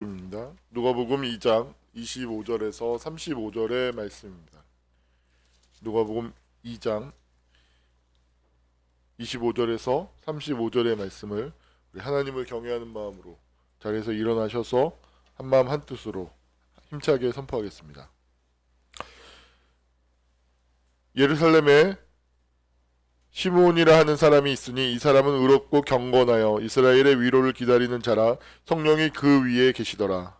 말씀입니다. 누가복음 2장 25절에서 35절의 말씀입니다. 누가복음 2장 25절에서 35절의 말씀을 우리 하나님을 경외하는 마음으로 자리에서 일어나셔서 한마음 한뜻으로 힘차게 선포하겠습니다. 예루살렘에 시므온이라 하는 사람이 있으니 이 사람은 의롭고 경건하여 이스라엘의 위로를 기다리는 자라. 성령이 그 위에 계시더라.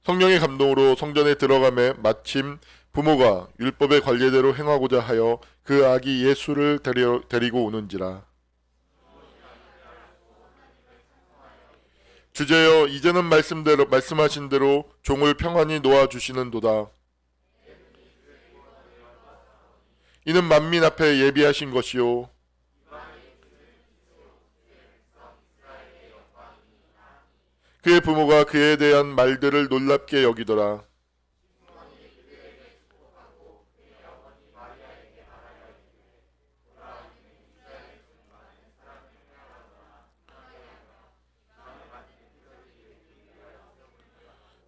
성령의 감동으로 성전에 들어가매 마침 부모가 율법의 관례대로 행하고자 하여 그 아기 예수를 데리고 오는지라. 주제여, 이제는 말씀하신 대로 종을 평안히 놓아주시는도다. 이는 만민 앞에 예비하신 것이요 그의 부모가 그에 대한 말들을 놀랍게 여기더라.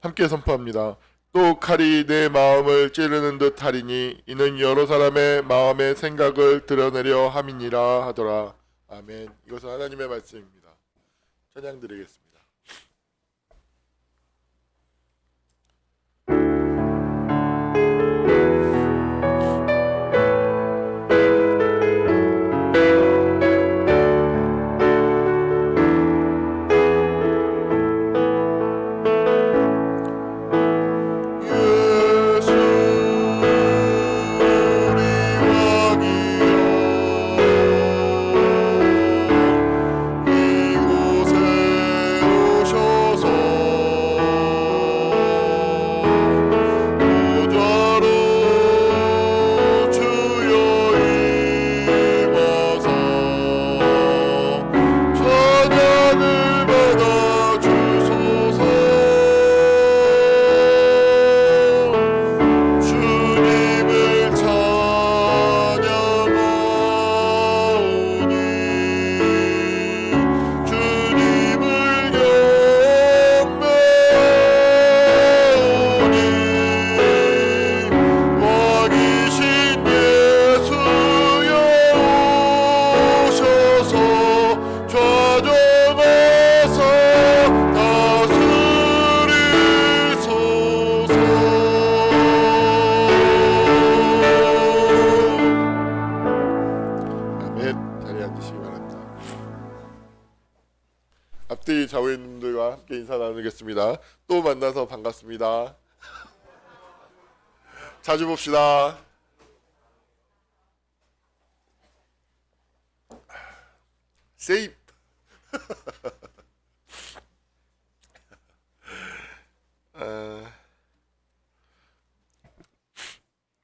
함께 선포합니다. 또 칼이 내 마음을 찌르는 듯 하리니 이는 여러 사람의 마음의 생각을 드러내려 함이니라 하더라. 아멘. 이것은 하나님의 말씀입니다. 찬양 드리겠습니다. 앞뒤 자회님들과 함께 인사 나누겠습니다. 또 만나서 반갑습니다. 자주 봅시다. 세입.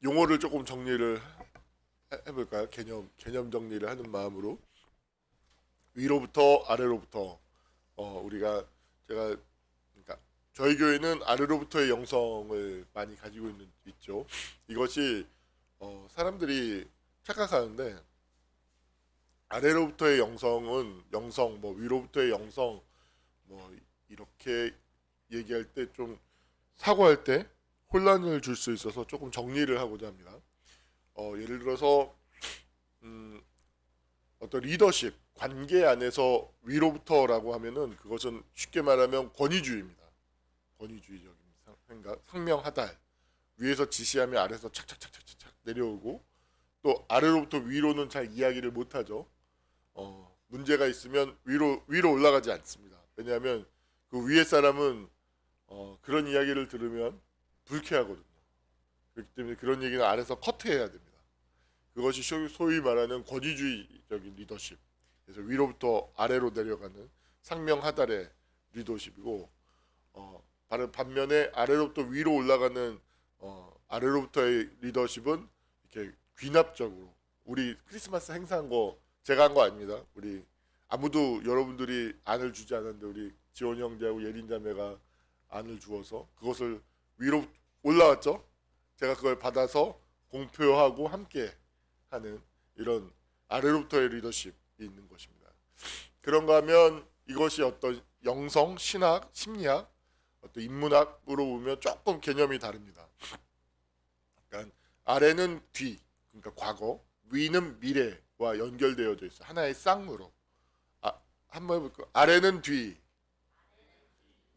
용어를 조금 정리를 해볼까요? 개념 정리를 하는 마음으로 위로부터 아래로부터 우리가 그러니까 저희 교회는 아래로부터의 영성을 많이 가지고 있죠. 이것이 사람들이 착각하는데 아래로부터의 영성은 위로부터의 영성 이렇게 얘기할 때 좀 사고할 때 혼란을 줄 수 있어서 조금 정리를 하고자 합니다. 예를 들어서 어떤 리더십 관계 안에서 위로부터라고 하면은 그것은 쉽게 말하면 권위주의입니다. 권위주의적인 생각, 상명하달, 위에서 지시하면 아래에서 착착착착착 내려오고, 또 아래로부터 위로는 잘 이야기를 못하죠. 문제가 있으면 위로 올라가지 않습니다. 왜냐하면 그 위에 사람은 그런 이야기를 들으면 불쾌하거든요. 그렇기 때문에 그런 얘기는 아래에서 커트해야 됩니다. 그것이 소위 말하는 권위주의적인 리더십. 그래서 위로부터 아래로 내려가는 상명하달의 리더십이고, 반면에 아래로부터 위로 올라가는 아래로부터의 리더십은 이렇게 귀납적으로, 우리 크리스마스 행사한 거 제가 한 거 아닙니다. 우리 아무도 여러분들이 안을 주지 않았는데 우리 지원 형제하고 예린 자매가 안을 주어서 그것을 위로 올라왔죠. 제가 그걸 받아서 공표하고 함께 하는 이런 아래로부터의 리더십, 있는 것입니다. 그런가 하면 이것이 어떤 영성, 신학, 심리학, 어떤 인문학으로 보면 조금 개념이 다릅니다. 그러니까 아래는 뒤, 그러니까 과거, 위는 미래와 연결되어져 있어요. 하나의 쌍으로. 한번 해볼까요? 아래는 뒤,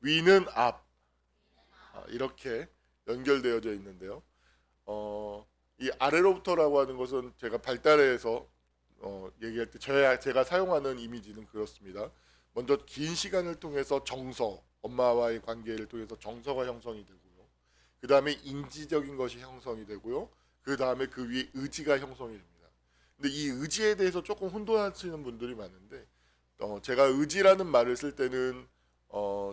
위는 앞. 이렇게 연결되어져 있는데요. 이 아래로부터라고 하는 것은 제가 발달해서 얘기할 때 제가 사용하는 이미지는 그렇습니다. 먼저 긴 시간을 통해서 정서, 엄마와의 관계를 통해서 정서가 형성이 되고요. 그 다음에 인지적인 것이 형성이 되고요. 그 다음에 그 위에 의지가 형성이 됩니다. 근데 이 의지에 대해서 조금 혼돈하시는 분들이 많은데 제가 의지라는 말을 쓸 때는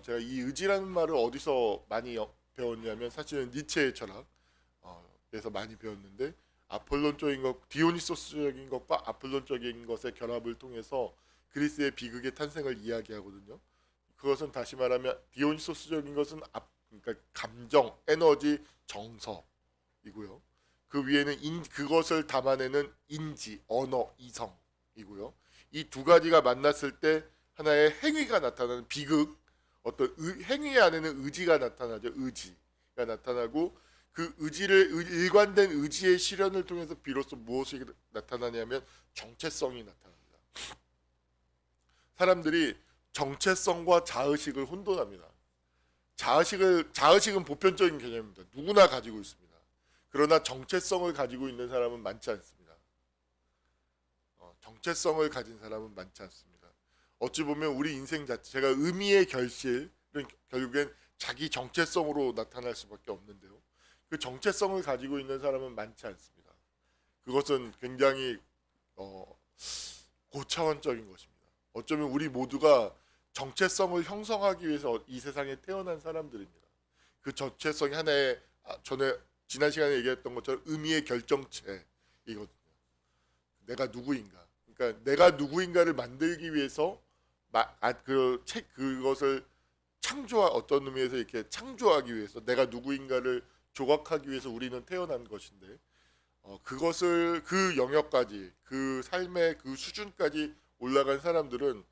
제가 이 의지라는 말을 어디서 많이 배웠냐면 사실은 니체의 철학에서 많이 배웠는데 아폴론적인 것, 디오니소스적인 것과 아폴론적인 것의 결합을 통해서 그리스의 비극의 탄생을 이야기하거든요. 그것은 다시 말하면 디오니소스적인 것은 그러니까 감정, 에너지, 정서이고요. 그 위에는 그것을 담아내는 인지, 언어, 이성이고요. 이 두 가지가 만났을 때 하나의 행위가 나타나는 비극, 어떤 행위 안에는 의지가 나타나죠. 의지가 나타나고 그 의지를 일관된 의지의 실현을 통해서 비로소 무엇이 나타나냐면 정체성이 나타납니다. 사람들이 정체성과 자의식을 혼돈합니다. 자의식은 보편적인 개념입니다. 누구나 가지고 있습니다. 그러나 정체성을 가지고 있는 사람은 많지 않습니다. 정체성을 가진 사람은 많지 않습니다. 어찌 보면 우리 인생 자체가 의미의 결실은 결국엔 자기 정체성으로 나타날 수밖에 없는데요. 그 정체성을 가지고 있는 사람은 많지 않습니다. 그것은 굉장히 고차원적인 것입니다. 어쩌면 우리 모두가 정체성을 형성하기 위해서 이 세상에 태어난 사람들입니다. 그 정체성이 하나의 전에 지난 시간에 얘기했던 것처럼 의미의 결정체이거든요. 내가 누구인가. 그러니까 내가 누구인가를 만들기 위해서 그것을 어떤 의미에서 이렇게 창조하기 위해서 내가 누구인가를 조각하기 위해서 우리는 태어난 것인데 그것을 그 영역까지 그 삶의 그 수준까지 올라간 사람들은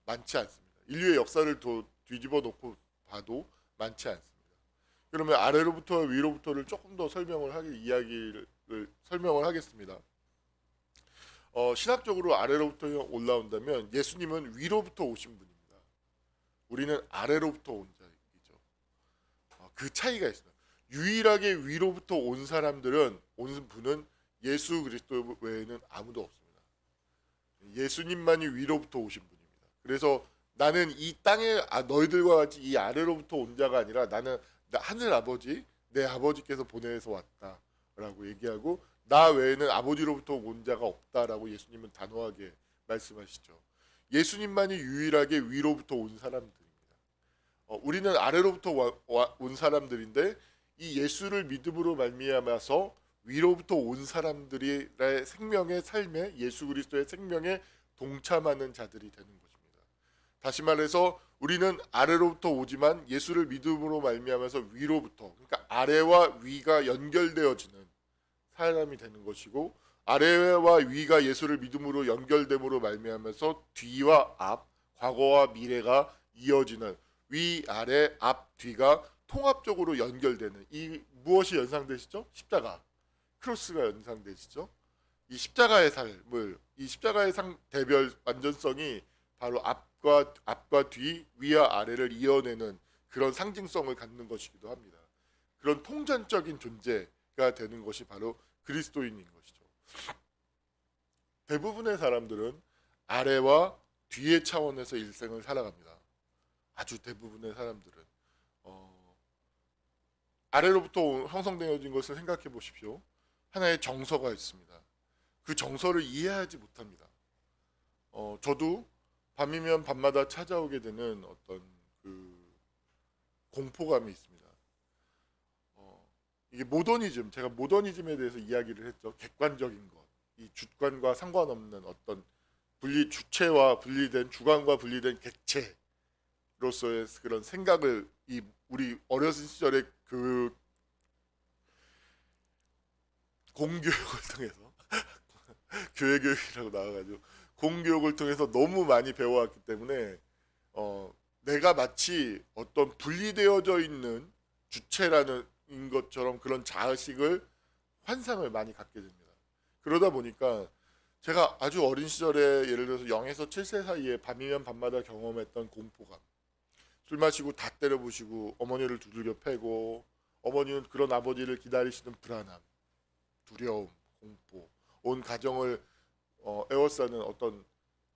많지 않습니다. 인류의 역사를 뒤집어 놓고 봐도 많지 않습니다. 그러면 아래로부터 위로부터를 조금 더 설명을 하겠습니다. 신학적으로 아래로부터 올라온다면 예수님은 위로부터 오신 분입니다. 우리는 아래로부터 온 자이죠. 그 차이가 있습니다. 유일하게 위로부터 온 분은 예수 그리스도 외에는 아무도 없습니다. 예수님만이 위로부터 오신 분입니다. 그래서 나는 이 땅에 너희들과 같이 이 아래로부터 온 자가 아니라 나는 하늘 아버지, 내 아버지께서 보내서 왔다라고 얘기하고 나 외에는 아버지로부터 온 자가 없다라고 예수님은 단호하게 말씀하시죠. 예수님만이 유일하게 위로부터 온 사람들입니다. 우리는 아래로부터 온 사람들인데 이 예수를 믿음으로 말미암아서 위로부터 온 사람들의 생명의 삶에 예수 그리스도의 생명에 동참하는 자들이 되는 것입니다. 다시 말해서 우리는 아래로부터 오지만 예수를 믿음으로 말미암아서 위로부터, 그러니까 아래와 위가 연결되어지는 사람이 되는 것이고, 아래와 위가 예수를 믿음으로 연결됨으로 말미암아서 뒤와 앞, 과거와 미래가 이어지는 위, 아래, 앞, 뒤가 통합적으로 연결되는 이 무엇이 연상되시죠? 십자가, 크로스가 연상되시죠? 이 십자가의 삶을, 이 십자가의 대별 완전성이 바로 앞과 뒤, 위와 아래를 이어내는 그런 상징성을 갖는 것이기도 합니다. 그런 통전적인 존재가 되는 것이 바로 그리스도인인 것이죠. 대부분의 사람들은 아래와 뒤의 차원에서 일생을 살아갑니다. 아주 대부분의 사람들은 아래로부터 형성되어진 것을 생각해 보십시오. 하나의 정서가 있습니다. 그 정서를 이해하지 못합니다. 저도 밤이면 밤마다 찾아오게 되는 어떤 그 공포감이 있습니다. 이게 모더니즘, 제가 모더니즘에 대해서 이야기를 했죠. 객관적인 것, 이 주관과 상관없는 어떤 주체와 분리된 주관과 분리된 객체로서의 그런 생각을 우리 어렸을 시절에 그 공교육을 통해서 교회교육이라고 나와가지고 공교육을 통해서 너무 많이 배워왔기 때문에 내가 마치 어떤 분리되어져 있는 주체라는 인 것처럼 그런 자의식을 환상을 많이 갖게 됩니다. 그러다 보니까 제가 아주 어린 시절에 예를 들어서 0에서 7세 사이에 밤이면 밤마다 경험했던 공포감, 술 마시고 다 때려 부시고 어머니를 두들겨 패고 어머니는 그런 아버지를 기다리시는 불안함, 두려움, 공포, 온 가정을 에워싸는 어떤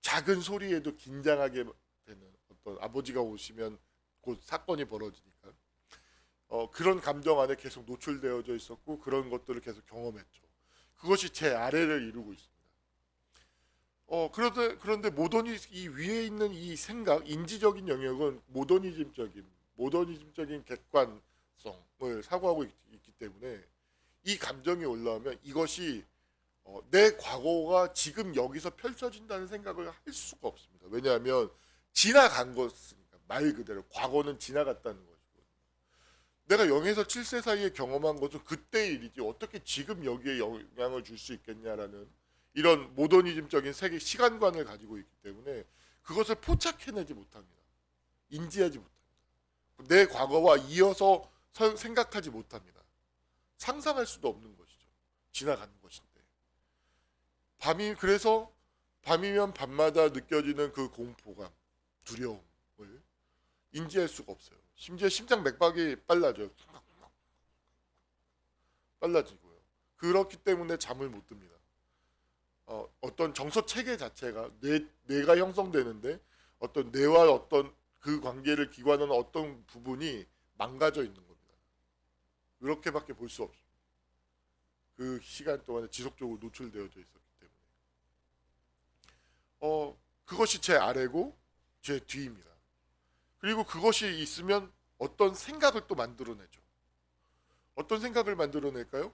작은 소리에도 긴장하게 되는 어떤 아버지가 오시면 곧 사건이 벌어지니까 그런 감정 안에 계속 노출되어져 있었고 그런 것들을 계속 경험했죠. 그것이 제 아래를 이루고 있습니다. 그런데 이 위에 있는 이 생각, 인지적인 영역은 모더니즘적인 객관성을 사고하고 있기 때문에 이 감정이 올라오면 이것이 내 과거가 지금 여기서 펼쳐진다는 생각을 할 수가 없습니다. 왜냐하면 지나간 것이니까 말 그대로 과거는 지나갔다는 것이고 내가 0에서 7세 사이에 경험한 것은 그때의 일이지 어떻게 지금 여기에 영향을 줄 수 있겠냐라는 이런 모더니즘적인 세계 시간관을 가지고 있기 때문에 그것을 포착해내지 못합니다. 인지하지 못합니다. 내 과거와 이어서 생각하지 못합니다. 상상할 수도 없는 것이죠. 지나가는 것인데. 그래서 밤이면 밤마다 느껴지는 그 공포감, 두려움을 인지할 수가 없어요. 심지어 심장 맥박이 빨라져요. 빨라지고요. 그렇기 때문에 잠을 못 듭니다. 어떤 정서 체계 자체가 뇌가 형성되는데 어떤 뇌와 어떤 그 관계를 기관하는 어떤 부분이 망가져 있는 겁니다. 그렇게밖에 볼 수 없습니다. 그 시간 동안에 지속적으로 노출되어져 있었기 때문에 그것이 제 아래고 제 뒤입니다. 그리고 그것이 있으면 어떤 생각을 또 만들어내죠. 어떤 생각을 만들어낼까요?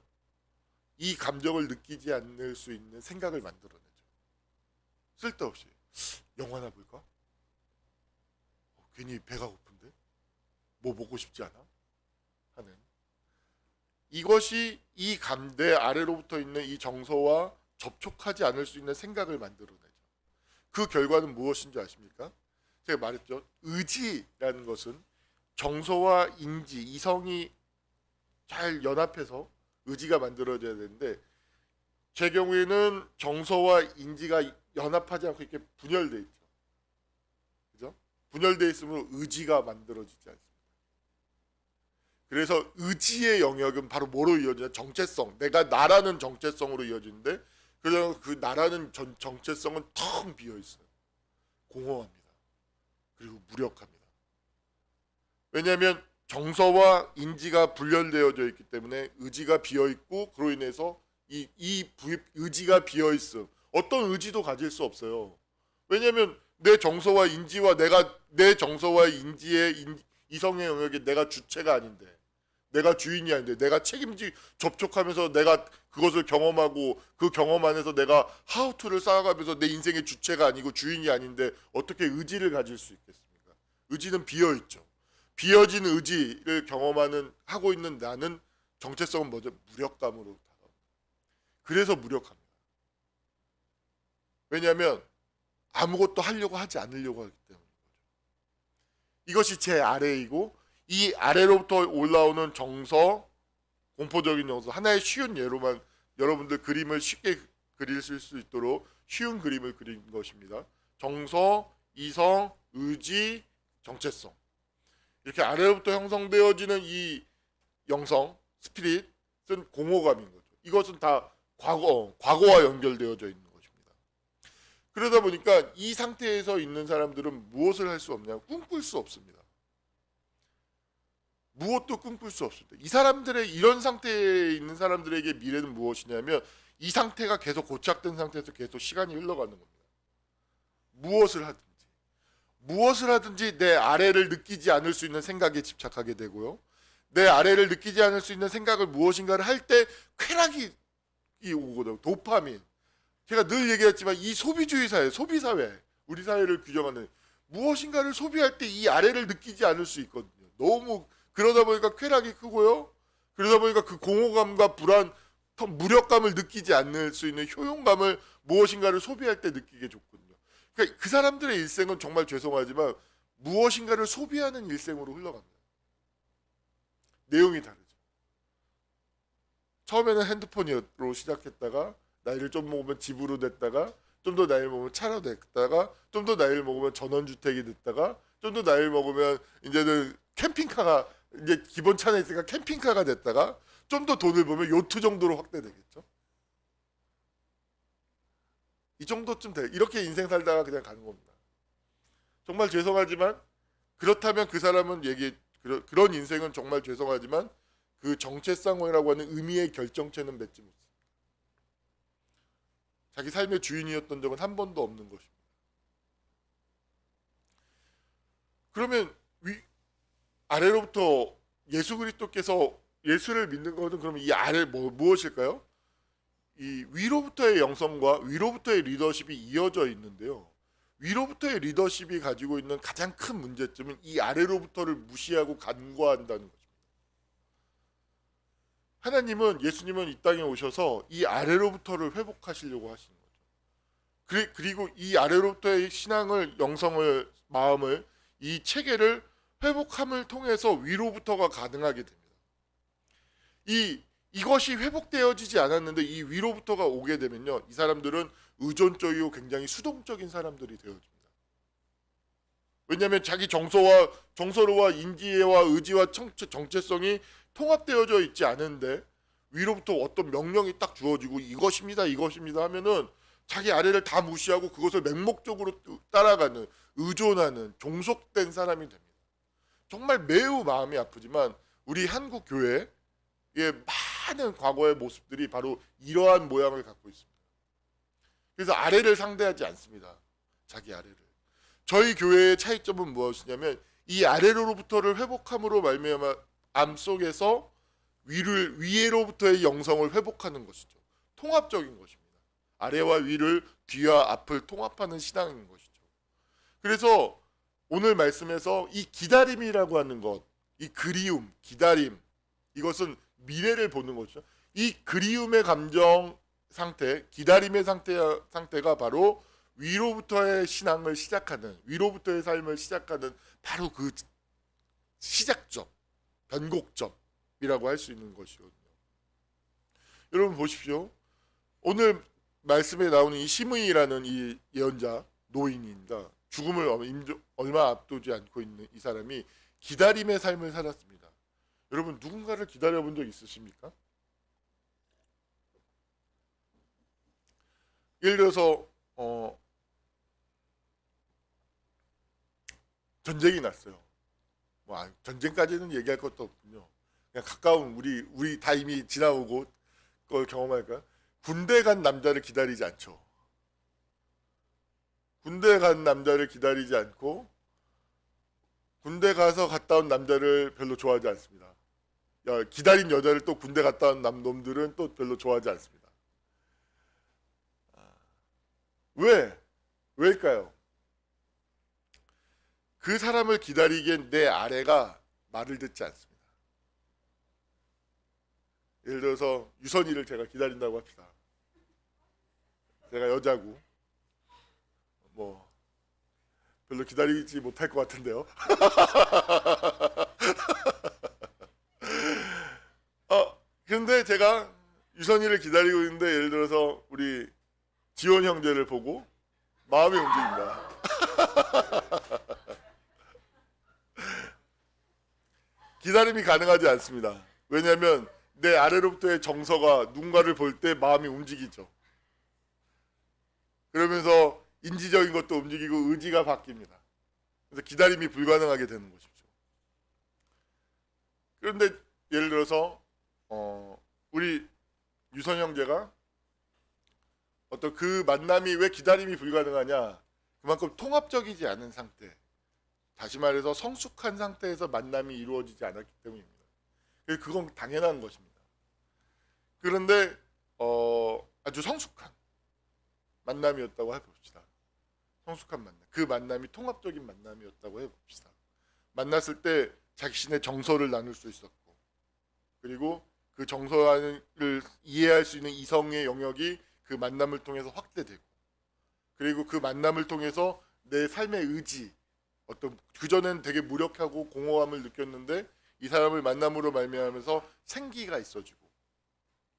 이 감정을 느끼지 않을 수 있는 생각을 만들어내죠. 쓸데없이 영화나 볼까? 괜히 배가 고픈데? 뭐 먹고 싶지 않아? 하는 이것이 이 감대 아래로부터 있는 이 정서와 접촉하지 않을 수 있는 생각을 만들어내죠. 그 결과는 무엇인지 아십니까? 제가 말했죠. 의지라는 것은 정서와 인지, 이성이 잘 연합해서 의지가 만들어져야 되는데 제 경우에는 정서와 인지가 연합하지 않고 이렇게 분열돼 있죠. 그죠? 분열돼 있으면 의지가 만들어지지 않습니다. 그래서 의지의 영역은 바로 뭐로 이어지냐? 정체성. 내가 나라는 정체성으로 이어지는데 그래서 그 나라는 정체성은 텅 비어 있어요. 공허합니다. 그리고 무력합니다. 왜냐하면 정서와 인지가 분열되어져 있기 때문에 의지가 비어 있고 그로 인해서 의지가 비어 있음. 어떤 의지도 가질 수 없어요. 왜냐하면 내 정서와 인지와 내 정서와 인지의 이성의 영역에 내가 주체가 아닌데, 내가 주인이 아닌데, 내가 접촉하면서 내가 그것을 경험하고 그 경험 안에서 내가 하우투를 쌓아가면서 내 인생의 주체가 아니고 주인이 아닌데 어떻게 의지를 가질 수 있겠습니까? 의지는 비어 있죠. 비어진 의지를 하고 있는 나는 정체성은 뭐죠? 무력감으로 다가옵니다. 그래서 무력합니다. 왜냐하면 아무것도 하려고 하지 않으려고 하기 때문인 거죠. 이것이 제 아래이고 이 아래로부터 올라오는 정서, 공포적인 정서, 하나의 쉬운 예로만 여러분들 그림을 쉽게 그릴 수 있도록 쉬운 그림을 그린 것입니다. 정서, 이성, 의지, 정체성. 이렇게 아래로부터 형성되어지는 이 영성, 스피릿은 공허감인 거죠. 이것은 다 과거와 연결되어져 있는 것입니다. 그러다 보니까 이 상태에서 있는 사람들은 무엇을 할 수 없냐? 꿈꿀 수 없습니다. 무엇도 꿈꿀 수 없습니다. 이런 상태에 있는 사람들에게 미래는 무엇이냐면 이 상태가 계속 고착된 상태에서 계속 시간이 흘러가는 겁니다. 무엇을 하든지 내 아래를 느끼지 않을 수 있는 생각에 집착하게 되고요. 내 아래를 느끼지 않을 수 있는 생각을 무엇인가를 할 때 쾌락이 오거든요. 도파민. 제가 늘 얘기했지만 이 소비주의 사회, 소비사회, 우리 사회를 규정하는 무엇인가를 소비할 때 이 아래를 느끼지 않을 수 있거든요. 너무 그러다 보니까 쾌락이 크고요. 그러다 보니까 그 공허감과 불안, 무력감을 느끼지 않을 수 있는 효용감을 무엇인가를 소비할 때 느끼게 좋거든요. 그러니까 그 사람들의 일생은 정말 죄송하지만 무엇인가를 소비하는 일생으로 흘러갑니다. 내용이 다르죠. 처음에는 핸드폰으로 시작했다가 나이를 좀 먹으면 집으로 됐다가 좀 더 나이를 먹으면 차로 됐다가 좀 더 나이를 먹으면 전원주택이 됐다가 좀 더 나이를 먹으면 이제는 캠핑카가 이제 기본 차는 있으니까 캠핑카가 됐다가 좀 더 돈을 벌면 요트 정도로 확대되겠죠. 이 정도쯤 돼. 이렇게 인생 살다가 그냥 가는 겁니다. 정말 죄송하지만 그렇다면 그 사람은 그런 인생은 정말 죄송하지만 그 정체성이라고 하는 의미의 결정체는 맺지 못합니다. 자기 삶의 주인이었던 적은 한 번도 없는 것입니다. 그러면 아래로부터 예수 그리스도께서 예수를 믿는 것은 그러면 이 아래 무엇일까요? 이 위로부터의 영성과 위로부터의 리더십이 이어져 있는데요. 위로부터의 리더십이 가지고 있는 가장 큰 문제점은 이 아래로부터를 무시하고 간과한다는 것입니다. 하나님은 예수님은 이 땅에 오셔서 이 아래로부터를 회복하시려고 하시는 거죠. 그리고 이 아래로부터의 신앙을, 영성을, 마음을, 이 체계를 회복함을 통해서 위로부터가 가능하게 됩니다. 이것이 회복되어지지 않았는데 이 위로부터가 오게 되면요, 이 사람들은 의존적이고 굉장히 수동적인 사람들이 되어집니다. 왜냐하면 자기 정서로와 인지와 의지와 정체성이 통합되어져 있지 않은데 위로부터 어떤 명령이 딱 주어지고 이것입니다 하면은 자기 아래를 다 무시하고 그것을 맹목적으로 따라가는, 의존하는, 종속된 사람이 됩니다. 정말 매우 마음이 아프지만 우리 한국 교회의 많은 과거의 모습들이 바로 이러한 모양을 갖고 있습니다. 그래서 아래를 상대하지 않습니다. 자기 아래를. 저희 교회의 차이점은 무엇이냐면 이 아래로부터를 회복함으로 말미암아 암 속에서 위에로부터의 영성을 회복하는 것이죠. 통합적인 것입니다. 아래와 위를, 뒤와 앞을 통합하는 신앙인 것이죠. 그래서 오늘 말씀에서 이 기다림이라고 하는 것, 이 그리움, 기다림, 이것은 미래를 보는 거죠. 이 그리움의 감정 상태, 기다림의 상태가 바로 위로부터의 신앙을 시작하는, 위로부터의 삶을 시작하는 바로 그 시작점, 변곡점이라고 할 수 있는 것이거든요. 여러분 보십시오. 오늘 말씀에 나오는 이 시므이라는 이 예언자 노인입니다. 죽음을 얼마 앞두지 않고 있는 이 사람이 기다림의 삶을 살았습니다. 여러분 누군가를 기다려본 적 있으십니까? 예를 들어서 전쟁이 났어요. 전쟁까지는 얘기할 것도 없군요. 그냥 가까운 우리 다 이미 지나오고 그걸 경험할까요? 군대 간 남자를 기다리지 않죠. 군대 간 남자를 기다리지 않고 군대 가서 갔다 온 남자를 별로 좋아하지 않습니다. 기다린 여자를 또 군대 갔다 온 놈들은 또 별로 좋아하지 않습니다. 왜일까요? 그 사람을 기다리기엔 내 아래가 말을 듣지 않습니다. 예를 들어서 유선이를 제가 기다린다고 합시다. 제가 여자고 별로 기다리지 못할 것 같은데요. 근데 제가 유선이를 기다리고 있는데 예를 들어서 우리 지원 형제를 보고 마음이 움직입니다. 기다림이 가능하지 않습니다. 왜냐하면 내 아래로부터의 정서가 누군가를 볼 때 마음이 움직이죠. 그러면서 인지적인 것도 움직이고 의지가 바뀝니다. 그래서 기다림이 불가능하게 되는 것이죠. 그런데 예를 들어서 우리 유선 형제가 어떤 그 만남이 왜 기다림이 불가능하냐? 그만큼 통합적이지 않은 상태, 다시 말해서 성숙한 상태에서 만남이 이루어지지 않았기 때문입니다. 그건 당연한 것입니다. 그런데 아주 성숙한 만남이었다고 해봅시다. 성숙한 만남. 그 만남이 통합적인 만남이었다고 해봅시다. 만났을 때 자신의 정서를 나눌 수 있었고, 그리고 그 정서를 이해할 수 있는 이성의 영역이 그 만남을 통해서 확대되고, 그리고 그 만남을 통해서 내 삶의 의지, 어떤 그전엔 되게 무력하고 공허함을 느꼈는데 이 사람을 만남으로 말미암아서 생기가 있어지고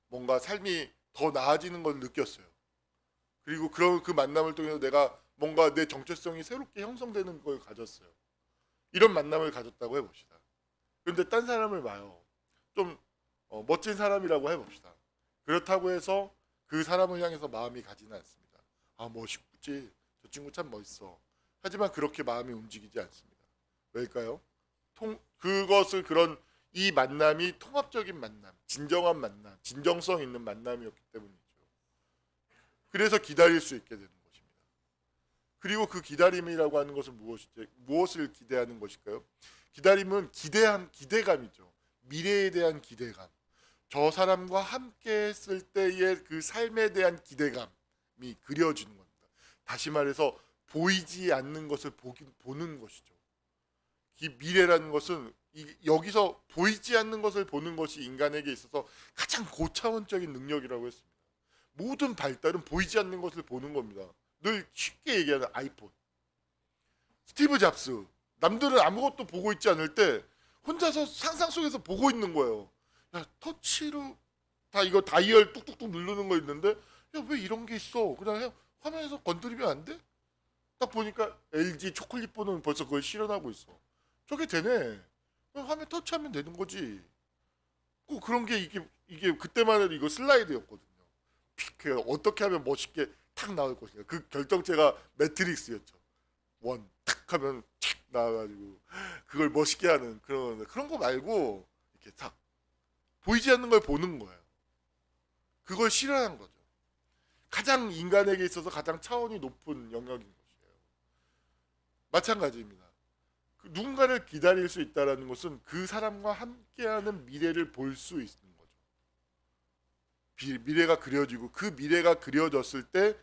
뭔가 삶이 더 나아지는 걸 느꼈어요. 그리고 그런 그 만남을 통해서 내가 뭔가 내 정체성이 새롭게 형성되는 걸 가졌어요. 이런 만남을 가졌다고 해봅시다. 그런데 딴 사람을 봐요. 좀 멋진 사람이라고 해봅시다. 그렇다고 해서 그 사람을 향해서 마음이 가지는 않습니다. 아, 멋있지. 저 친구 참 멋있어. 하지만 그렇게 마음이 움직이지 않습니다. 왜일까요? 그런 이 만남이 통합적인 만남, 진정한 만남, 진정성 있는 만남이었기 때문이죠. 그래서 기다릴 수 있게 되는 것입니다. 그리고 그 기다림이라고 하는 것은 무엇을 기대하는 것일까요? 기다림은 기대감이죠. 미래에 대한 기대감. 저 사람과 함께 했을 때의 그 삶에 대한 기대감이 그려지는 겁니다. 다시 말해서 보이지 않는 것을 보는 것이죠. 이 미래라는 것은 여기서 보이지 않는 것을 보는 것이 인간에게 있어서 가장 고차원적인 능력이라고 했습니다. 모든 발달은 보이지 않는 것을 보는 겁니다. 늘 쉽게 얘기하는 아이폰. 스티브 잡스. 남들은 아무것도 보고 있지 않을 때 혼자서 상상 속에서 보고 있는 거예요. 야, 터치로 다 이거 다이얼 뚝뚝뚝 누르는 거 있는데 야, 왜 이런 게 있어? 그냥 화면에서 건드리면 안 돼? 딱 보니까 LG 초콜릿 보는 벌써 그걸 실현하고 있어. 저게 되네. 화면 터치하면 되는 거지. 꼭 그런 게 이게 그때만 해도 이거 슬라이드였거든요. 어떻게 하면 멋있게 탁 나올 것인가. 그 결정체가 매트릭스였죠. 탁 하면 탁 나와가지고 그걸 멋있게 하는 그런 거 말고 이렇게 탁 보이지 않는 걸 보는 거예요. 그걸 실현한 거죠. 가장 인간에게 있어서 가장 차원이 높은 영역인 것이에요. 마찬가지입니다. 누군가를 기다릴 수 있다는 것은 그 사람과 함께하는 미래를 볼 수 있는 거죠. 미래가 그려지고 그 미래가 그려졌을 때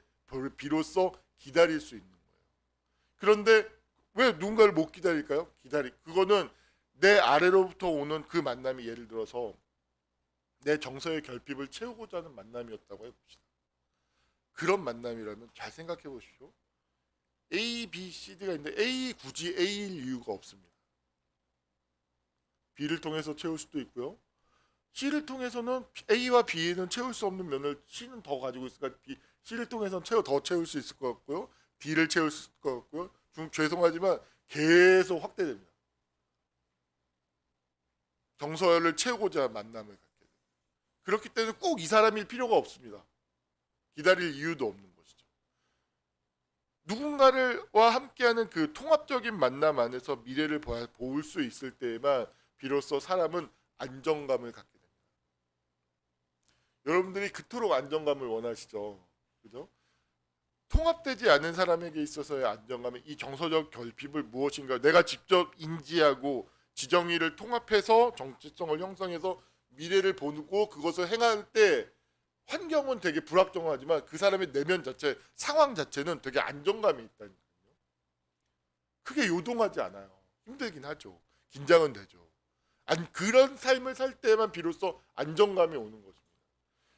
비로소 기다릴 수 있는 거예요. 그런데 왜 누군가를 못 기다릴까요? 그거는 내 아래로부터 오는 그 만남이 예를 들어서 내 정서의 결핍을 채우고자 하는 만남이었다고 해봅시다. 그런 만남이라면 잘 생각해 보십시오. A, B, C, D가 있는데 굳이 A일 이유가 없습니다. B를 통해서 채울 수도 있고요. C를 통해서는 A와 B는 채울 수 없는 면을 C는 더 가지고 있으니까 C를 통해서는 더 채울 수 있을 것 같고요. D를 채울 수 있을 것 같고요. 좀 죄송하지만 계속 확대됩니다. 정서를 채우고자 만남을 갖게 됩니다. 그렇기 때문에 꼭 이 사람일 필요가 없습니다. 기다릴 이유도 없는 것이죠. 누군가와 함께하는 그 통합적인 만남 안에서 미래를 볼 수 있을 때에만 비로소 사람은 안정감을 갖게 됩니다. 여러분들이 그토록 안정감을 원하시죠. 그죠? 통합되지 않은 사람에게 있어서의 안정감은 이 정서적 결핍을 무엇인가 내가 직접 인지하고 지정의를 통합해서 정체성을 형성해서 미래를 보고 그것을 행할 때 환경은 되게 불확정하지만 그 사람의 내면 자체, 상황 자체는 되게 안정감이 있다니까요. 크게 요동하지 않아요. 힘들긴 하죠. 긴장은 되죠. 그런 삶을 살 때만 비로소 안정감이 오는 것입니다.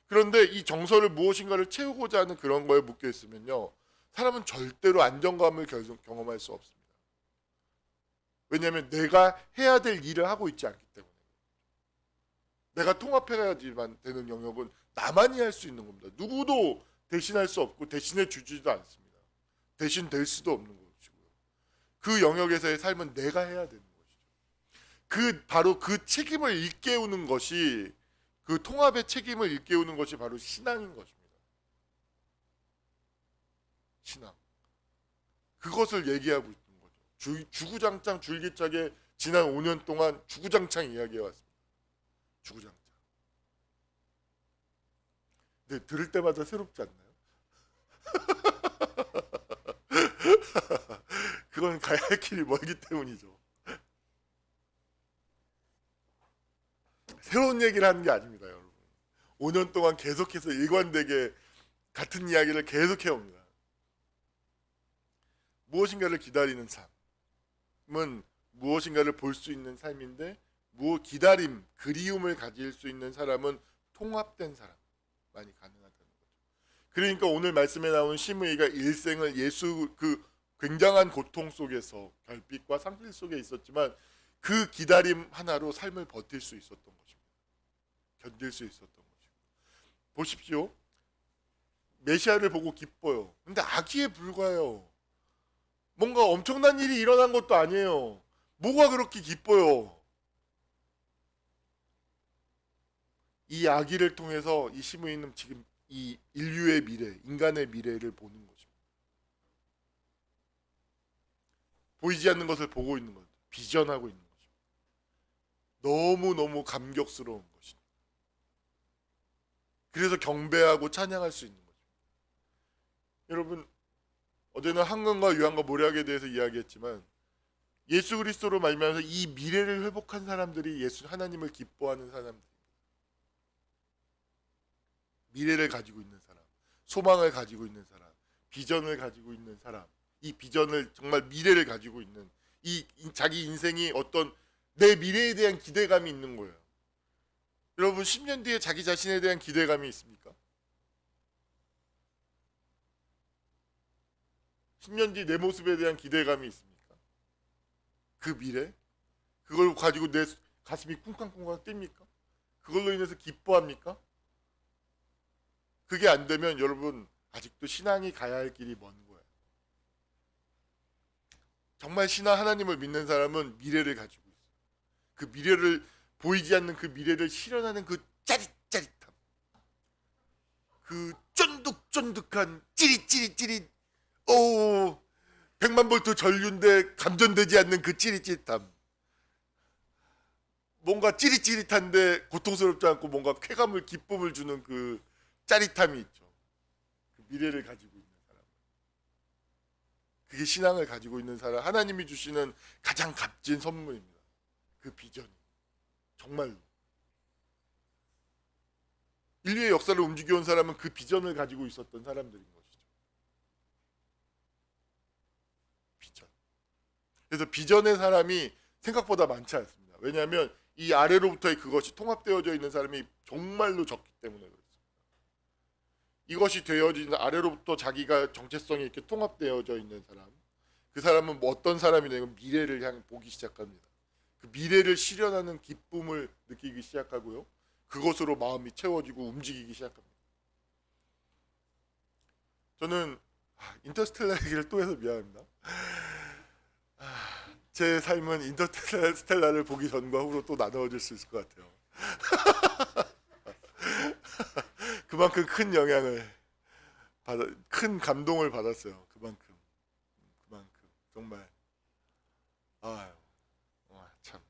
그런데 이 정서를 무엇인가를 채우고자 하는 그런 거에 묶여 있으면요. 사람은 절대로 안정감을 경험할 수 없습니다. 왜냐하면 내가 해야 될 일을 하고 있지 않기 때문에. 내가 통합해야지만 되는 영역은 나만이 할 수 있는 겁니다. 누구도 대신할 수 없고 대신해 주지도 않습니다. 대신 될 수도 없는 것이고요. 그 영역에서의 삶은 내가 해야 되는 것이죠. 바로 그 책임을 일깨우는 것이 그 통합의 책임을 일깨우는 것이 바로 신앙인 것입니다. 신앙. 그것을 얘기하고 있는 거죠. 주구장창 줄기차게 지난 5년 동안 주구장창 이야기해 왔습니다. 주구장창. 근데 들을 때마다 새롭지 않나요? 그건 가야 할 길이 멀기 때문이죠. 새로운 얘기를 하는 게 아닙니다, 여러분. 5년 동안 계속해서 일관되게 같은 이야기를 계속해 옵니다. 무엇인가를 기다리는 삶은 무엇인가를 볼 수 있는 삶인데 기다림, 그리움을 가질 수 있는 사람은 통합된 사람만이 가능하다는 거죠. 그러니까 오늘 말씀에 나오는 시므이가 일생을 예수 그 굉장한 고통 속에서 결핍과 상실 속에 있었지만 그 기다림 하나로 삶을 버틸 수 있었던 것입니다. 견딜 수 있었던 것입니다. 보십시오. 메시아를 보고 기뻐요. 근데 아기에 불과해요. 뭔가 엄청난 일이 일어난 것도 아니에요. 뭐가 그렇게 기뻐요? 이 아기를 통해서 이 시므이는 지금 이 인류의 미래, 인간의 미래를 보는 것입니다. 보이지 않는 것을 보고 있는 거죠. 비전하고 있는 것입니다. 너무너무 감격스러운 것입니다. 그래서 경배하고 찬양할 수 있는 거죠. 여러분, 어제는 황금과 유황과 모략에 대해서 이야기했지만 예수 그리스도로 말미암아서 이 미래를 회복한 사람들이 예수 하나님을 기뻐하는 사람들. 미래를 가지고 있는 사람, 소망을 가지고 있는 사람, 비전을 가지고 있는 사람, 이 비전을 정말 미래를 가지고 있는 이 자기 인생이 어떤 내 미래에 대한 기대감이 있는 거예요. 여러분 10년 뒤에 자기 자신에 대한 기대감이 있습니까? 10년 뒤 내 모습에 대한 기대감이 있습니까? 그 미래? 그걸 가지고 내 가슴이 쿵쾅쿵쾅 뜁니까? 그걸로 인해서 기뻐합니까? 그게 안 되면 여러분 아직도 신앙이 가야 할 길이 먼 거예요. 정말 신앙 하나님을 믿는 사람은 미래를 가지고 있어요. 그 미래를 보이지 않는 그 미래를 실현하는 그 짜릿짜릿함, 그 쫀득쫀득한 찌릿찌릿찌릿, 오 100만 볼트 전류인데 감전되지 않는 그 찌릿찌릿함, 뭔가 찌릿찌릿한데 고통스럽지 않고 뭔가 쾌감을 기쁨을 주는 그 짜릿함이 있죠. 그 미래를 가지고 있는 사람. 그게 신앙을 가지고 있는 사람. 하나님이 주시는 가장 값진 선물입니다. 그 비전이. 정말로. 인류의 역사를 움직여온 사람은 그 비전을 가지고 있었던 사람들인 것이죠. 비전. 그래서 비전의 사람이 생각보다 많지 않습니다. 왜냐하면 이 아래로부터의 그것이 통합되어져 있는 사람이 정말로 적기 때문에 그렇습니다. 이것이 되어진 아래로부터 자기가 정체성이 이렇게 통합되어져 있는 사람, 그 사람은 뭐 어떤 사람이냐면 미래를 향해 보기 시작합니다. 그 미래를 실현하는 기쁨을 느끼기 시작하고요. 그것으로 마음이 채워지고 움직이기 시작합니다. 저는 인터스텔라 얘기를 또 해서 미안합니다. 제 삶은 인터스텔라를 보기 전과 후로 또 나누어질 수 있을 것 같아요. 그만큼 큰 영향을 큰 감동을 받았어요. 그만큼 정말 참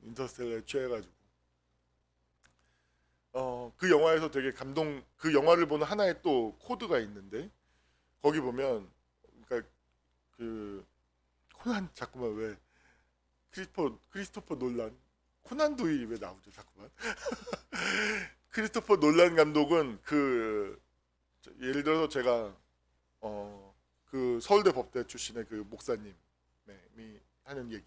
인터스텔라에 취해가지고 그 영화에서 되게 그 영화를 보는 하나의 또 코드가 있는데 거기 보면 그러니까 그 코난 자꾸만 왜 크리스토퍼 놀란 코난 도일이 왜 나오죠 자꾸만 크리스토퍼 놀란 감독은 예를 들어서 제가 그 서울대 법대 출신의 그 목사님이 하는 얘기,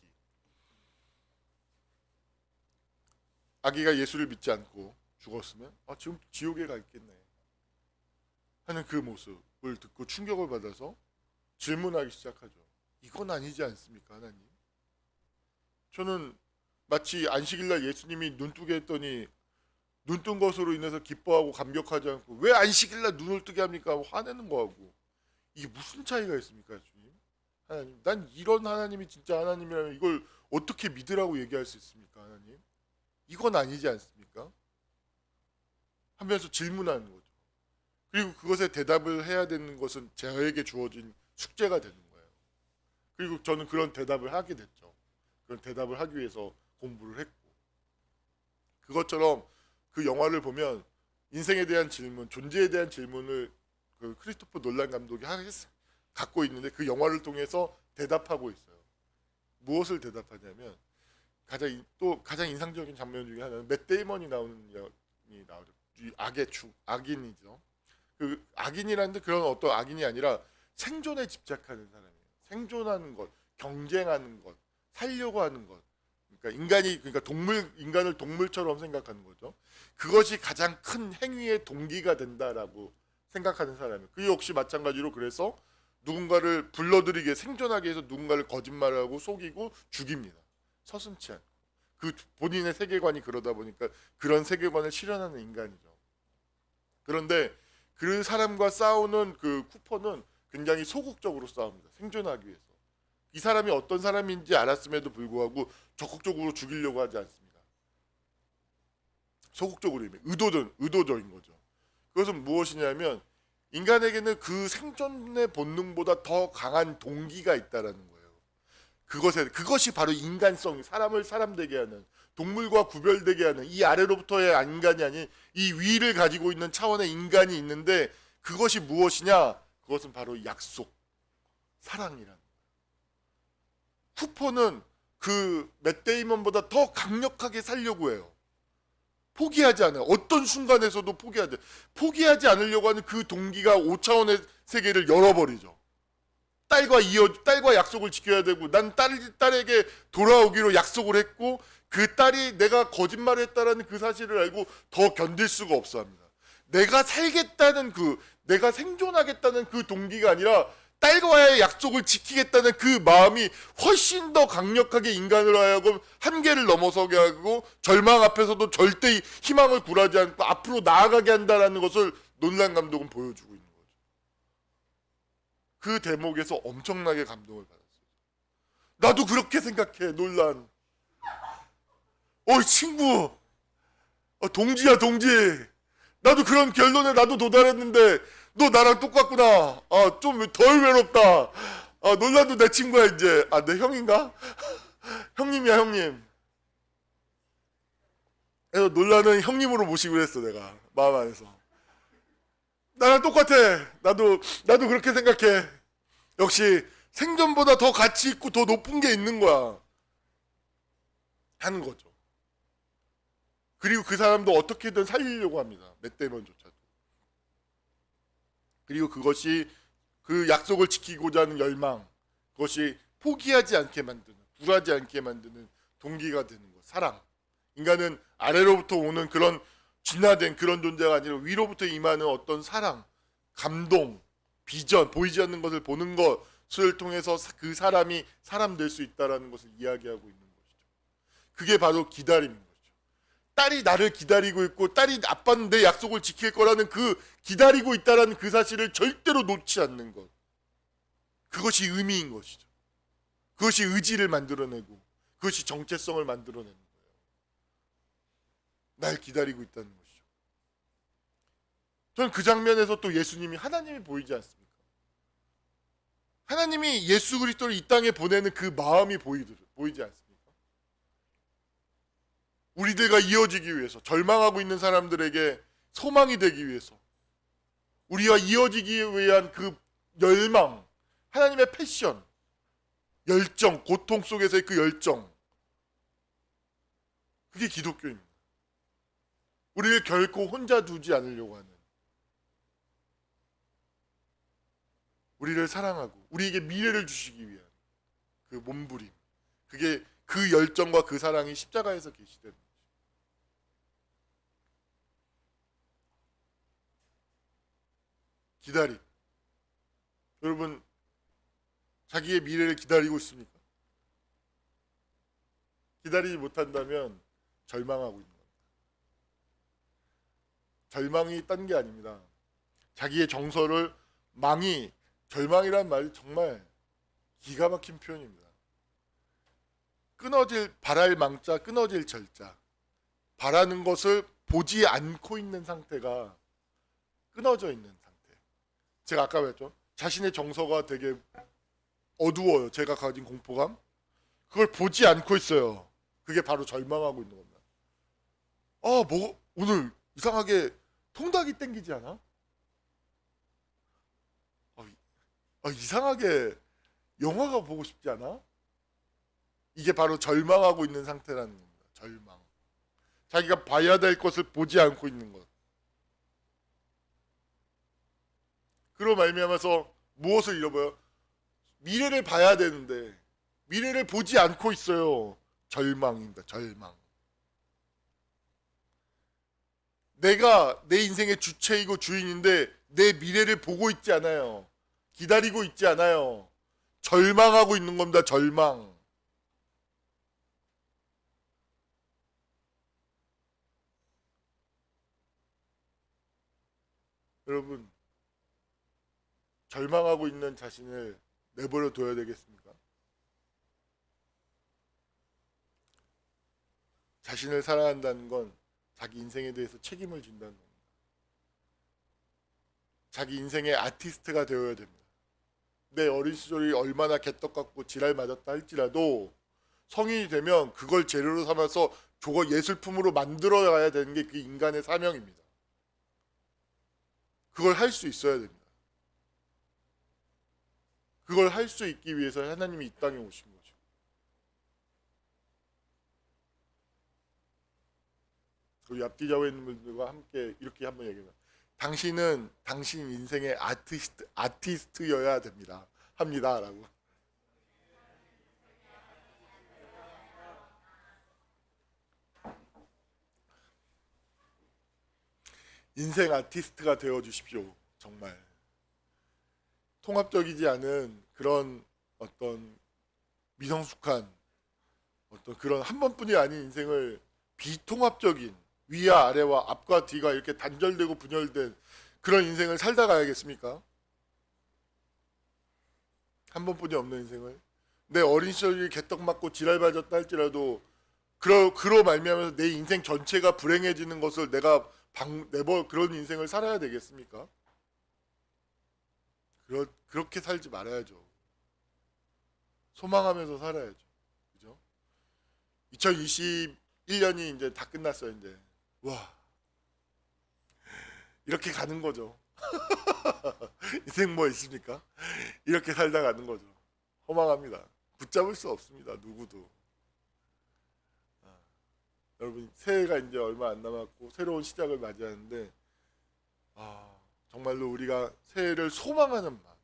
아기가 예수를 믿지 않고 죽었으면 지금 지옥에 가 있겠네 하는 그 모습을 듣고 충격을 받아서 질문하기 시작하죠. 이건 아니지 않습니까 하나님? 저는 마치 안식일날 예수님이 눈뜨게 했더니 눈뜬 것으로 인해서 기뻐하고 감격하지 않고 왜 안식일날 눈을 뜨게 합니까? 화내는 거하고 이게 무슨 차이가 있습니까 주님? 하나님, 난 이런 하나님이 진짜 하나님이라면 이걸 어떻게 믿으라고 얘기할 수 있습니까 하나님? 이건 아니지 않습니까? 하면서 질문하는 거죠. 그리고 그것에 대답을 해야 되는 것은 저에게 주어진 숙제가 되는 거예요. 그리고 저는 그런 대답을 하게 됐죠. 그런 대답을 하기 위해서 공부를 했고, 그것처럼 그 영화를 보면 인생에 대한 질문, 존재에 대한 질문을 그 크리스토퍼 놀란 감독이 갖고 있는데 그 영화를 통해서 대답하고 있어요. 무엇을 대답하냐면 가장 인상적인 장면 중에 하나는 맷 데이먼이 나오죠. 악인이죠. 그 악인이라는데 그런 어떤 악인이 아니라 생존에 집착하는 사람이에요. 생존하는 것, 경쟁하는 것, 살려고 하는 것. 그러니까 인간을 동물처럼 생각하는 거죠. 그것이 가장 큰 행위의 동기가 된다라고 생각하는 사람이에요. 그 역시 마찬가지로 그래서 누군가를 불러들이게 생존하게 해서 누군가를 거짓말하고 속이고 죽입니다. 서슴지 않고. 그 본인의 세계관이 그러다 보니까 그런 세계관을 실현하는 인간이죠. 그런데 그 사람과 싸우는 그 쿠퍼는 굉장히 소극적으로 싸웁니다. 생존하기 위해서. 이 사람이 어떤 사람인지 알았음에도 불구하고 적극적으로 죽이려고 하지 않습니다. 소극적으로 의도적인 거죠. 그것은 무엇이냐면 인간에게는 그 생존의 본능보다 더 강한 동기가 있다라는 거예요. 그것이 바로 인간성, 사람을 사람 되게 하는, 동물과 구별되게 하는 이 아래로부터의 인간이 아닌 이 위를 가지고 있는 차원의 인간이 있는데 그것이 무엇이냐? 그것은 바로 약속, 사랑이라는 거예요. 쿠퍼는 그 맷 데이먼보다 더 강력하게 살려고 해요. 포기하지 않아요. 어떤 순간에서도 포기하지 않으려고 하는 그 동기가 5차원의 세계를 열어버리죠. 딸과 약속을 지켜야 되고 난 딸에게 돌아오기로 약속을 했고 그 딸이 내가 거짓말을 했다라는 그 사실을 알고 더 견딜 수가 없어 합니다. 내가 생존하겠다는 그 동기가 아니라 딸과의 약속을 지키겠다는 그 마음이 훨씬 더 강력하게 인간으로 하여금 한계를 넘어서게 하고 절망 앞에서도 절대 희망을 굴하지 않고 앞으로 나아가게 한다는 것을 놀란 감독은 보여주고 있는 거죠. 그 대목에서 엄청나게 감동을 받았어요. 나도 그렇게 생각해. 놀란. 친구. 동지야 동지. 나도 그런 결론에 나도 도달했는데 너 나랑 똑같구나. 좀 덜 외롭다. 놀란도 내 친구야 이제. 내 형인가? 형님이야 형님. 그래서 놀란은 형님으로 모시기로 했어 내가 마음 안에서. 나랑 똑같아. 나도 그렇게 생각해. 역시 생존보다 더 가치 있고 더 높은 게 있는 거야. 하는 거죠. 그리고 그 사람도 어떻게든 살리려고 합니다. 맷 데이먼조차도. 그리고 그것이 그 약속을 지키고자 하는 열망, 그것이 포기하지 않게 만드는, 굴하지 않게 만드는 동기가 되는 것. 사랑. 인간은 아래로부터 오는 그런 진화된 그런 존재가 아니라 위로부터 임하는 어떤 사랑, 감동, 비전, 보이지 않는 것을 보는 것을 통해서 그 사람이 사람 될 수 있다는 것을 이야기하고 있는 것이죠. 그게 바로 기다림인 거죠. 딸이 나를 기다리고 있고 아빠는 내 약속을 지킬 거라는 그 기다리고 있다라는 그 사실을 절대로 놓지 않는 것. 그것이 의미인 것이죠. 그것이 의지를 만들어내고 그것이 정체성을 만들어내는 거예요. 날 기다리고 있다는 것이죠. 저는 그 장면에서 또 예수님이 하나님이 보이지 않습니까? 하나님이 예수 그리스도를 이 땅에 보내는 그 마음이 보이지 않습니까? 우리들과 이어지기 위해서, 절망하고 있는 사람들에게 소망이 되기 위해서, 우리와 이어지기 위한 그 열망, 하나님의 패션, 열정, 고통 속에서의 그 열정, 그게 기독교입니다. 우리를 결코 혼자 두지 않으려고 하는, 우리를 사랑하고 우리에게 미래를 주시기 위한 그 몸부림, 그게 그 열정과 그 사랑이 십자가에서 계시되는 거죠. 기다림. 여러분, 자기의 미래를 기다리고 있습니까? 기다리지 못한다면 절망하고 있는 겁니다. 절망이 딴 게 아닙니다. 자기의 정서를 절망이란 말이 정말 기가 막힌 표현입니다. 바랄 망자, 끊어질 절자. 바라는 것을 보지 않고 있는 상태가 끊어져 있는 상태. 제가 아까 말했죠. 자신의 정서가 되게 어두워요. 제가 가진 공포감. 그걸 보지 않고 있어요. 그게 바로 절망하고 있는 겁니다. 오늘 이상하게 통닭이 땡기지 않아? 이상하게 영화가 보고 싶지 않아? 이게 바로 절망하고 있는 상태라는 겁니다. 절망. 자기가 봐야 될 것을 보지 않고 있는 것. 그로 말미암아서 무엇을 잃어버려? 미래를 봐야 되는데 미래를 보지 않고 있어요. 절망입니다. 절망. 내가 내 인생의 주체이고 주인인데 내 미래를 보고 있지 않아요. 기다리고 있지 않아요. 절망하고 있는 겁니다. 절망. 여러분, 절망하고 있는 자신을 내버려 둬야 되겠습니까? 자신을 사랑한다는 건 자기 인생에 대해서 책임을 진다는 겁니다. 자기 인생의 아티스트가 되어야 됩니다. 내 어린 시절이 얼마나 개떡 같고 지랄 맞았다 할지라도 성인이 되면 그걸 재료로 삼아서 저거 예술품으로 만들어가야 되는 게 그 인간의 사명입니다. 그걸 할 수 있어야 됩니다. 그걸 할 수 있기 위해서 하나님이 이 땅에 오신 거죠. 우리 앞뒤 좌우에 있는 분들과 함께 이렇게 한번 얘기해요. 당신은 당신 인생의 아티스트여야 됩니다. 합니다라고. 인생 아티스트가 되어 주십시오. 정말 통합적이지 않은 그런 어떤 미성숙한 어떤 그런 한 번뿐이 아닌 인생을 비통합적인 위와 아래와 앞과 뒤가 이렇게 단절되고 분열된 그런 인생을 살다 가야겠습니까? 한 번뿐이 없는 인생을 내 어린 시절이 개떡 맞고 지랄 맞았다 할지라도 그로 말미암아서 내 인생 전체가 불행해지는 것을 내가 그런 인생을 살아야 되겠습니까? 그렇게 살지 말아야죠. 소망하면서 살아야죠. 그죠? 2021년이 이제 다 끝났어요. 이제 와 이렇게 가는 거죠. 인생 뭐 있습니까? 이렇게 살다 가는 거죠. 허망합니다. 붙잡을 수 없습니다. 누구도. 여러분 새해가 이제 얼마 안 남았고 새로운 시작을 맞이하는데 정말로 우리가 새해를 소망하는 마음,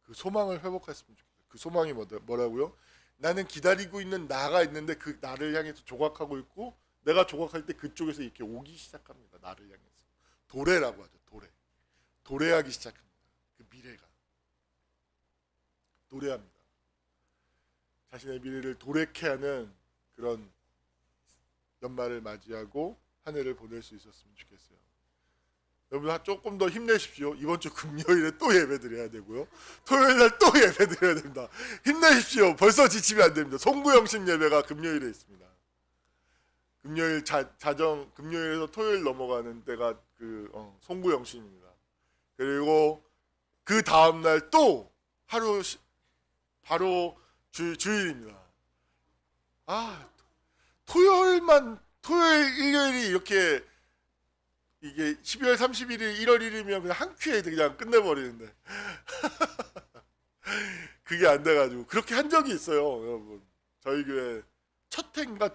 그 소망을 회복했으면 좋겠어요. 그 소망이 뭐라고요? 나는 기다리고 있는 나가 있는데 그 나를 향해서 조각하고 있고 내가 조각할 때 그쪽에서 이렇게 오기 시작합니다. 나를 향해서 도래라고 하죠. 도래하기 시작합니다. 그 미래가 도래합니다. 자신의 미래를 도래케 하는 그런 연말을 맞이하고 한 해를 보낼 수 있었으면 좋겠어요. 여러분 조금 더 힘내십시오. 이번 주 금요일에 또 예배드려야 되고요. 토요일 날 또 예배드려야 됩니다. 힘내십시오. 벌써 지치면 안 됩니다. 송구영신 예배가 금요일에 있습니다. 금요일 금요일에서 토요일 넘어가는 때가 그 송구영신입니다. 그리고 그 다음 날 또 하루 바로 주일입니다. 토요일 일요일이 이렇게 이게 12월 31일 1월 1일이면 그냥 한 큐에 그냥 끝내버리는데 그게 안 돼가지고 그렇게 한 적이 있어요. 여러분 저희 교회 첫 해인가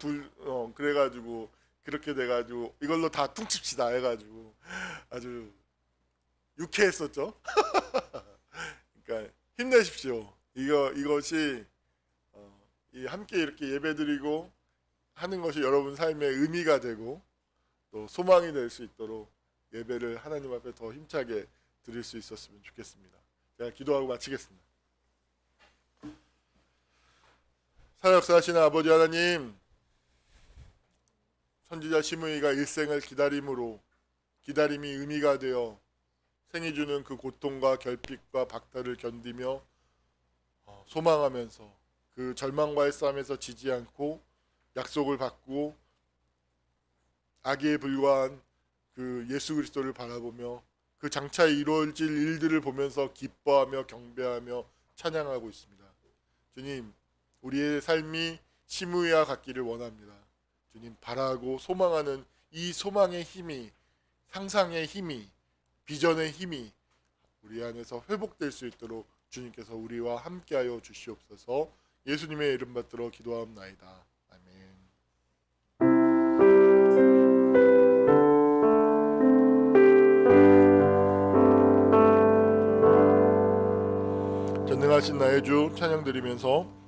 그래가지고 그렇게 돼가지고 이걸로 다 퉁칩시다 해가지고 아주 유쾌했었죠. 그러니까 힘내십시오. 이것이 이 함께 이렇게 예배드리고 하는 것이 여러분 삶의 의미가 되고 또 소망이 될 수 있도록 예배를 하나님 앞에 더 힘차게 드릴 수 있었으면 좋겠습니다. 제가 기도하고 마치겠습니다. 사역사하시는 아버지 하나님, 선지자 시므이가 일생을 기다림이 의미가 되어 생이 주는 그 고통과 결핍과 박탈을 견디며 소망하면서 그 절망과의 싸움에서 지지 않고 약속을 받고 악에 불과한 그 예수 그리스도를 바라보며 그 장차 이루어질 일들을 보면서 기뻐하며 경배하며 찬양하고 있습니다. 주님, 우리의 삶이 시므이와 같기를 원합니다. 주님, 바라고 소망하는 이 소망의 힘이, 상상의 힘이, 비전의 힘이 우리 안에서 회복될 수 있도록 주님께서 우리와 함께하여 주시옵소서. 예수님의 이름 받들어 기도하옵나이다. 아멘. 전능하신 나의 주 찬양 드리면서